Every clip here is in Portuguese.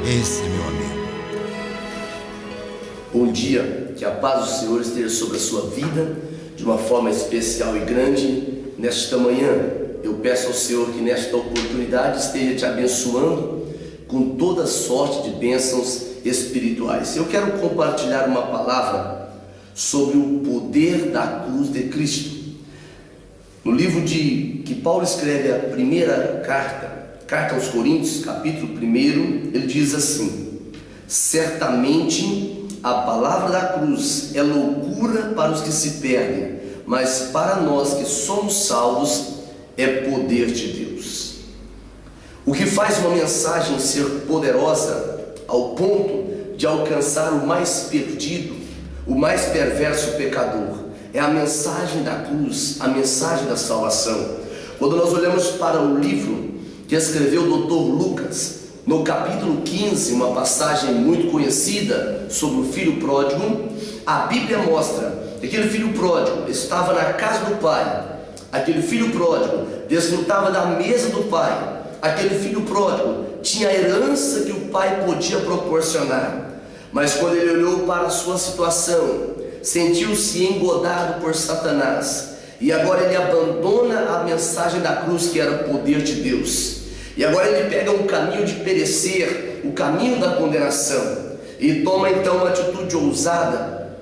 Esse, meu amigo. Bom dia, que a paz do Senhor esteja sobre a sua vida de uma forma especial e grande nesta manhã. Eu peço ao Senhor que nesta oportunidade esteja te abençoando com toda sorte de bênçãos espirituais. Eu quero compartilhar uma palavra sobre o poder da cruz de Cristo. No livro que Paulo escreve a primeira carta aos Coríntios, capítulo 1, ele diz assim: certamente a palavra da cruz é loucura para os que se perdem, mas para nós que somos salvos é poder de Deus. O que faz uma mensagem ser poderosa ao ponto de alcançar o mais perdido, o mais perverso pecador, é a mensagem da cruz, a mensagem da salvação. Quando nós olhamos para o livro que escreveu o Dr. Lucas, no capítulo 15, uma passagem muito conhecida sobre o filho pródigo, a Bíblia mostra que aquele filho pródigo estava na casa do pai, aquele filho pródigo desfrutava da mesa do pai, aquele filho pródigo tinha a herança que o pai podia proporcionar, mas quando ele olhou para a sua situação, sentiu-se engodado por Satanás, e agora ele abandona a mensagem da cruz, que era o poder de Deus, e agora ele pega um caminho de perecer, o caminho da condenação, e toma então uma atitude ousada,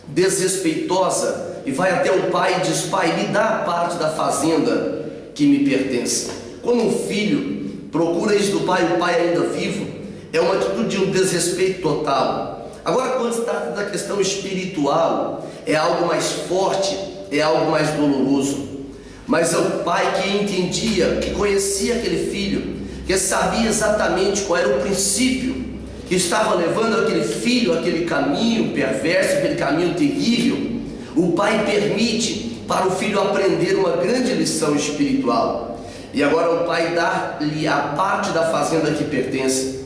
desrespeitosa, e vai até o pai e diz: pai, me dá a parte da fazenda que me pertence. Quando um filho procura isso do pai, o pai ainda vivo, é uma atitude de um desrespeito total. Agora, quando se trata da questão espiritual, é algo mais forte, é algo mais doloroso. Mas é o pai que entendia, que conhecia aquele filho, que sabia exatamente qual era o princípio que estava levando aquele filho aquele caminho perverso, aquele caminho terrível. O pai permite para o filho aprender uma grande lição espiritual. E agora o pai dá-lhe a parte da fazenda que pertence.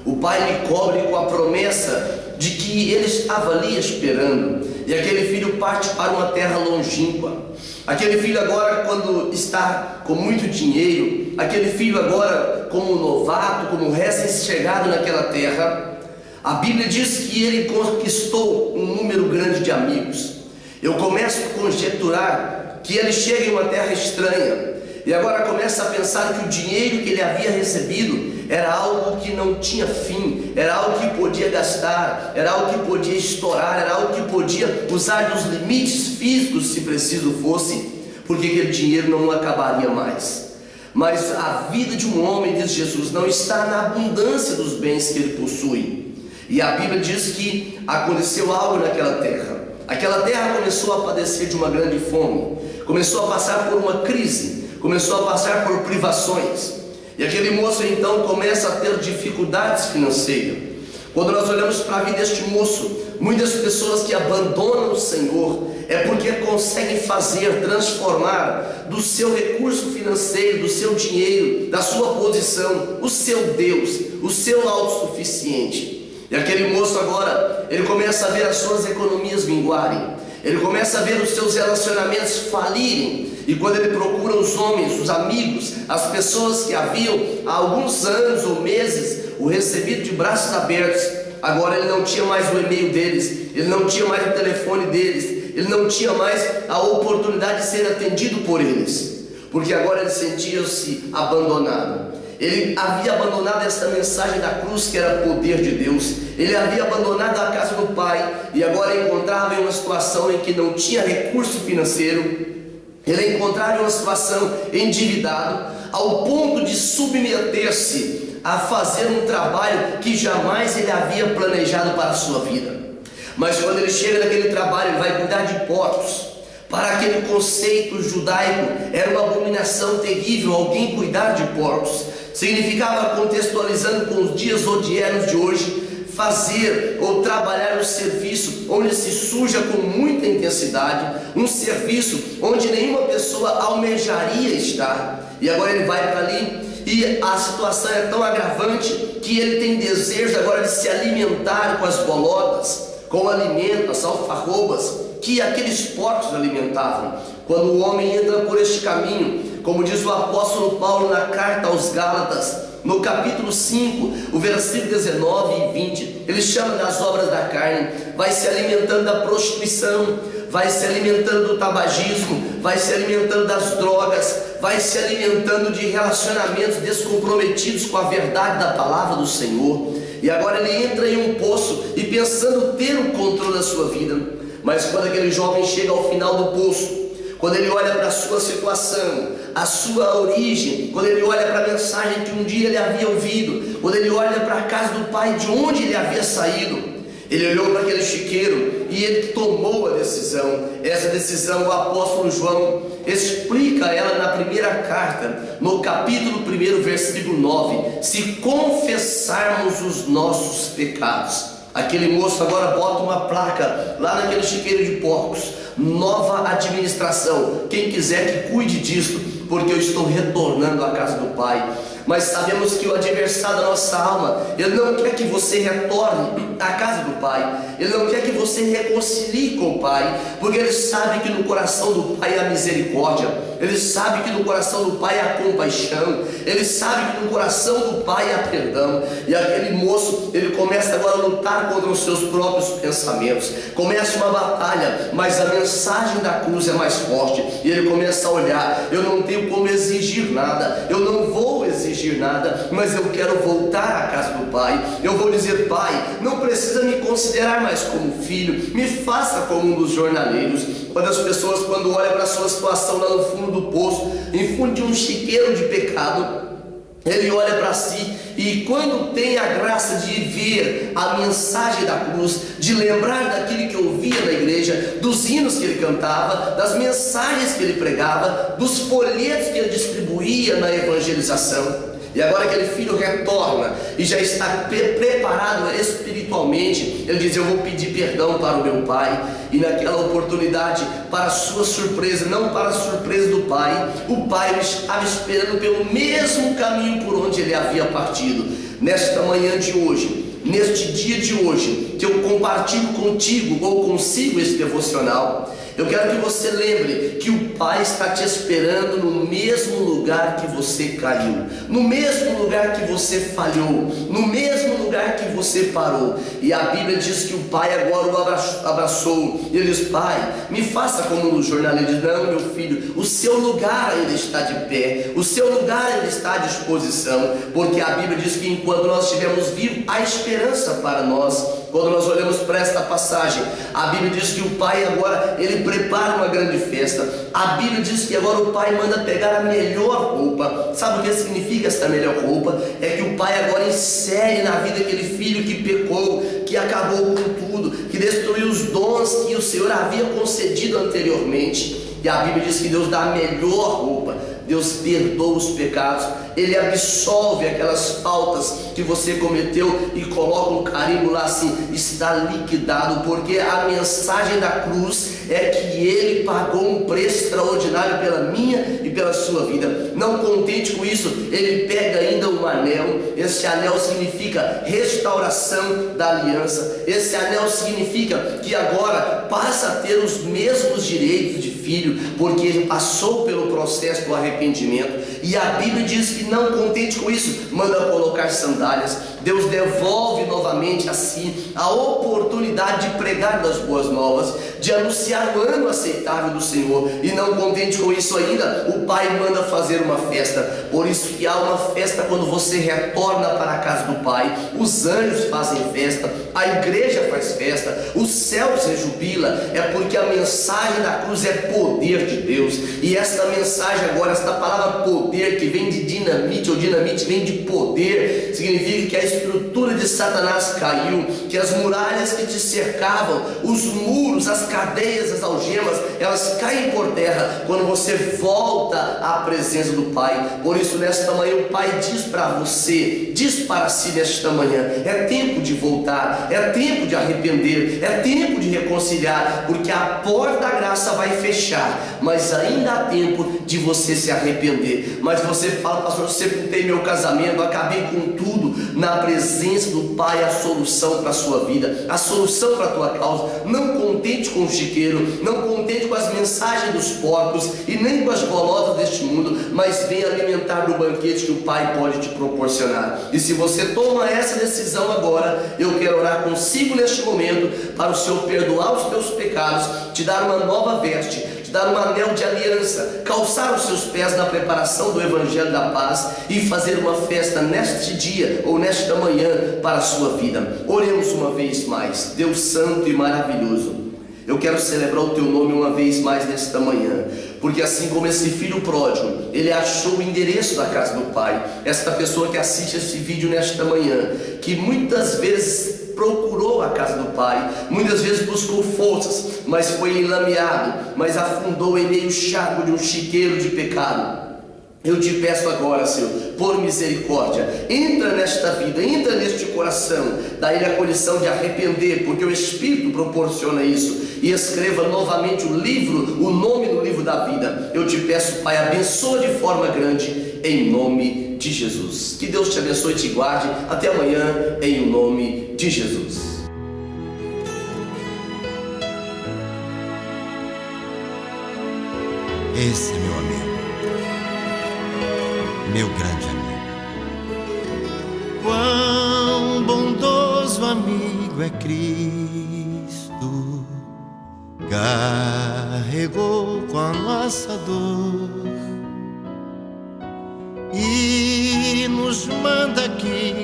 O pai lhe cobre com a promessa de que ele estava ali esperando. E aquele filho parte para uma terra longínqua. Aquele filho agora, quando está com muito dinheiro, aquele filho agora como novato, como recém-chegado naquela terra, a Bíblia diz que ele conquistou um número grande de amigos. Eu começo a conjecturar que ele chega em uma terra estranha, e agora começa a pensar que o dinheiro que ele havia recebido era algo que não tinha fim, era algo que podia gastar, era algo que podia estourar, era algo que podia usar dos limites físicos se preciso fosse, porque aquele dinheiro não acabaria mais. Mas a vida de um homem, diz Jesus, não está na abundância dos bens que ele possui. E a Bíblia diz que aconteceu algo naquela terra. Aquela terra começou a padecer de uma grande fome, começou a passar por uma crise, começou a passar por privações. E aquele moço então começa a ter dificuldades financeiras. Quando nós olhamos para a vida deste moço, muitas pessoas que abandonam o Senhor é porque conseguem transformar do seu recurso financeiro, do seu dinheiro, da sua posição, o seu Deus, o seu autossuficiente. E aquele moço agora, ele começa a ver as suas economias minguarem, ele começa a ver os seus relacionamentos falirem. E quando ele procura os homens, os amigos, as pessoas que haviam há alguns anos ou meses o recebido de braços abertos, agora ele não tinha mais o e-mail deles, ele não tinha mais o telefone deles, ele não tinha mais a oportunidade de ser atendido por eles, porque agora ele sentia-se abandonado. Ele havia abandonado essa mensagem da cruz, que era poder de Deus. Ele havia abandonado a casa do pai e agora encontrava em uma situação em que não tinha recurso financeiro. Ele encontrava em uma situação endividado, ao ponto de submeter-se a fazer um trabalho que jamais ele havia planejado para a sua vida. Mas quando ele chega naquele trabalho, ele vai cuidar de porcos. Para aquele conceito judaico era uma abominação terrível alguém cuidar de porcos. Significava, contextualizando com os dias odiernos de hoje, fazer ou trabalhar um serviço onde se suja com muita intensidade, um serviço onde nenhuma pessoa almejaria estar. E agora ele vai para ali e a situação é tão agravante que ele tem desejo agora de se alimentar com as bolotas, com o alimento, as alfarrobas que aqueles porcos alimentavam. Quando o homem entra por este caminho, como diz o apóstolo Paulo na carta aos Gálatas, No capítulo 5, o versículo 19 e 20, ele chama das obras da carne, vai se alimentando da prostituição, vai se alimentando do tabagismo, vai se alimentando das drogas, vai se alimentando de relacionamentos descomprometidos com a verdade da palavra do Senhor. E agora ele entra em um poço e pensando ter o controle da sua vida. Mas quando aquele jovem chega ao final do poço, quando ele olha para a sua situação, a sua origem, quando ele olha para a mensagem que um dia ele havia ouvido, quando ele olha para a casa do pai de onde ele havia saído, ele olhou para aquele chiqueiro e ele tomou a decisão. Essa decisão o apóstolo João explica ela na primeira carta, no capítulo 1, versículo 9: se confessarmos os nossos pecados. Aquele moço agora bota uma placa lá naquele chiqueiro de porcos: nova administração, quem quiser que cuide disso, porque eu estou retornando à casa do Pai. Mas sabemos que o adversário da nossa alma, ele não quer que você retorne à casa do Pai, ele não quer que você reconcilie com o Pai, porque ele sabe que no coração do Pai há misericórdia, ele sabe que no coração do Pai há compaixão, ele sabe que no coração do Pai há perdão. E aquele moço, ele começa agora a lutar contra os seus próprios pensamentos, começa uma batalha, mas a mensagem da cruz é mais forte, e ele começa a olhar: eu não tenho como exigir nada, eu não vou exigir nada, mas eu quero voltar à casa do Pai. Eu vou dizer: Pai, não precisa me considerar mais como filho, me faça como um dos jornaleiros. Quando as pessoas, quando olham para a sua situação lá no fundo do poço, em fundo de um chiqueiro de pecado, ele olha para si, e quando tem a graça de ver a mensagem da cruz, de lembrar daquilo que ouvia na igreja, dos hinos que ele cantava, das mensagens que ele pregava, dos folhetos que ele distribuía na evangelização, e agora aquele filho retorna e já está preparado espiritualmente, ele diz: eu vou pedir perdão para o meu pai. E naquela oportunidade, para a sua surpresa, não para a surpresa do pai, o pai estava esperando pelo mesmo caminho por onde ele havia partido. Nesta manhã de hoje, neste dia de hoje, que eu compartilho contigo ou consigo esse devocional, eu quero que você lembre que o Pai está te esperando no mesmo lugar que você caiu, no mesmo lugar que você falhou, no mesmo lugar que você parou. E a Bíblia diz que o Pai agora o abraçou, e ele diz: Pai, me faça como no jornal. Ele diz: não, meu filho, o seu lugar ainda está de pé, o seu lugar ainda está à disposição, porque a Bíblia diz que enquanto nós estivermos vivos, há esperança para nós. Quando nós olhamos para esta passagem, a Bíblia diz que o Pai agora, ele prepara uma grande festa. A Bíblia diz que agora o Pai manda pegar a melhor roupa. Sabe o que significa esta melhor roupa? É que o Pai agora insere na vida aquele filho que pecou, que acabou com tudo, que destruiu os dons que o Senhor havia concedido anteriormente. E a Bíblia diz que Deus dá a melhor roupa, Deus perdoa os pecados, Ele absolve aquelas faltas que você cometeu e coloca um carimbo lá assim: está liquidado, porque a mensagem da cruz é que Ele pagou um preço extraordinário pela minha e pela sua vida. Não contente com isso, Ele pega ainda um anel. Esse anel significa restauração da aliança. Esse anel significa que agora passa a ter os mesmos direitos de filho, porque ele passou pelo processo do arrependimento. E a Bíblia diz que, não contente com isso, manda colocar sandálias. Deus devolve novamente a si a oportunidade de pregar das boas novas, de anunciar o ano aceitável do Senhor. E não contente com isso ainda, o Pai manda fazer uma festa. Por isso que há uma festa quando você retorna para a casa do Pai. Os anjos fazem festa, a igreja faz festa, o céu se jubila. É porque a mensagem da cruz é poder de Deus. E esta mensagem agora, esta palavra poder, que vem de dinamite, ou dinamite vem de poder, significa que a estrutura de Satanás caiu, que as muralhas que te cercavam, os muros, as cadeias, as algemas, elas caem por terra quando você volta à presença do Pai. Por isso nesta manhã o Pai diz para você, diz para si nesta manhã: é tempo de voltar, é tempo de arrepender, é tempo de reconciliar, porque a porta da graça vai fechar, mas ainda há tempo de você se arrepender. Mas você fala: pastor, eu sepultei meu casamento, acabei com tudo. Na presença do Pai, a solução para a sua vida, a solução para a tua causa. Não contente com o chiqueiro, não contente com as mensagens dos porcos e nem com as bolotas deste mundo, mas vem alimentar do banquete que o Pai pode te proporcionar. E se você toma essa decisão agora, eu quero orar consigo neste momento para o Senhor perdoar os teus pecados, te dar uma nova veste, te dar um anel de aliança, calçar os seus pés na preparação do Evangelho da Paz e fazer uma festa neste dia ou nesta manhã para a sua vida. Oremos uma vez mais. Deus santo e maravilhoso, eu quero celebrar o teu nome uma vez mais nesta manhã, porque assim como esse filho pródigo, ele achou o endereço da casa do Pai. Esta pessoa que assiste esse vídeo nesta manhã, que muitas vezes procurou a casa do Pai, muitas vezes buscou forças, mas foi enlameado, mas afundou em meio charco de um chiqueiro de pecado. Eu te peço agora, Senhor, por misericórdia, entra nesta vida, entra neste coração, dá-lhe a condição de arrepender, porque o Espírito proporciona isso, e escreva novamente o livro, o nome no livro da vida. Eu te peço, Pai, abençoa de forma grande, em nome de Jesus. Que Deus te abençoe e te guarde. Até amanhã, em nome de Jesus. Esse é meu amigo, meu grande amigo. Quão bondoso amigo é Cristo, carregou com a nossa dor e nos manda aqui